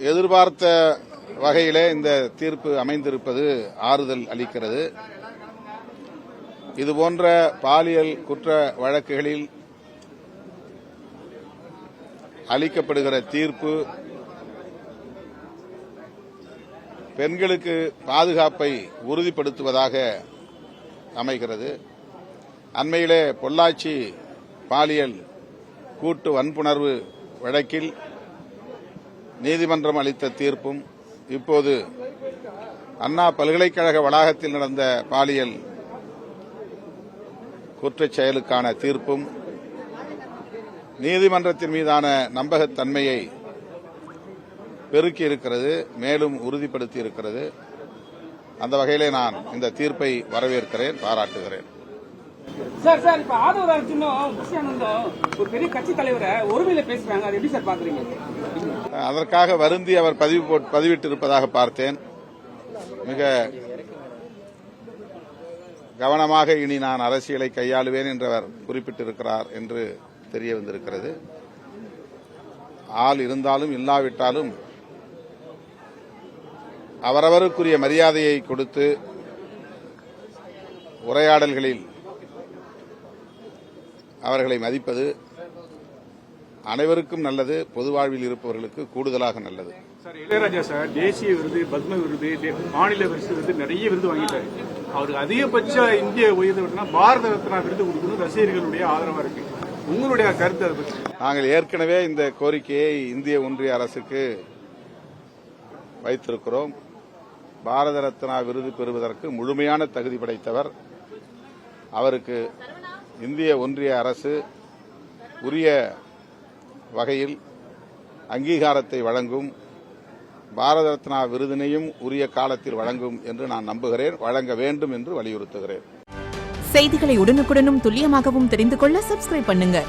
எதிர்பார்த்த வகையிலே இந்த தீர்ப்பு அமைந்திருப்பது ஆறுதல் அளிக்கிறது. இதுபோன்ற பாலியல் குற்ற வழக்குகளில் அளிக்கப்படுகிற தீர்ப்பு பெண்களுக்கு பாதுகாப்பை உறுதிப்படுத்துவதாக அமைகிறது. அண்மையிலே பொள்ளாச்சி பாலியல் கூட்டு வன்புணர்வு வழக்கில் நீதிமன்றம் அளித்த தீர்ப்பும், இப்போது அண்ணா பல்கலைக்கழக வளாகத்தில் நடந்த பாலியல் குற்றச் செயலுக்கான தீர்ப்பும் நீதிமன்றத்தின் மீதான நம்பகத்தன்மையை பெருக்கி இருக்கிறது, மேலும் உறுதிப்படுத்தி இருக்கிறது. அந்த வகையிலே நான் இந்த தீர்ப்பை வரவேற்கிறேன், பாராட்டுகிறேன். சார் இப்ப ஆதவ அர்ஜுனும் புஷ்யானந்தும் ஒரு பெரிய கட்சி தலைவரை ஒருமையில பேசுறாங்க, அது எப்படி சார் பாக்குறீங்க? அதற்காக வருந்தி அவர் பதிவிட்டிருப்பதாக பார்த்தேன். மிக கவனமாக இனி நான் அரசியலை கையாளுவேன் என்று அவர் குறிப்பிட்டிருக்கிறார் என்று தெரிய வந்திருக்கிறது. ஆள் இருந்தாலும் இல்லாவிட்டாலும் அவரவருக்குரிய மரியாதையை கொடுத்து உரையாடல்களில் அவர்களை மதிப்பது அனைவருக்கும் நல்லது, பொது வாழ்வில் இருப்பவர்களுக்கு கூடுதலாக நல்லது. சார், இளையராஜா சார் தேசிய விருது, பத்ம விருது, மாநில விருது நிறைய விருது வாங்கிட்டாரு. அவருக்கு அதிகபட்ச இந்திய உயர்வு விருதுனா பாரத ரத்னா விருது கொடுக்கணும் ரசிகர்களுடைய ஆதரவா இருக்கு. உங்களுடைய கருத்து அதை பற்றி? நாங்கள் ஏற்கனவே இந்த கோரிக்கையை இந்திய ஒன்றிய அரசுக்கு வைத்திருக்கிறோம். பாரத ரத்னா விருது பெறுவதற்கு முழுமையான தகுதி படைத்தவர். அவருக்கு இந்திய ஒன்றிய அரசு உரிய வகையில் அங்கீகாரத்தை வழங்கும், பாரத ரத்னா விருதினையும் உரிய காலத்தில் வழங்கும் என்று நான் நம்புகிறேன். வழங்க வேண்டும் என்று வலியுறுத்துகிறேன். செய்திகளை உடனுக்குடனும் துல்லியமாகவும் தெரிந்து கொள்ள சப்ஸ்கிரைப் பண்ணுங்க.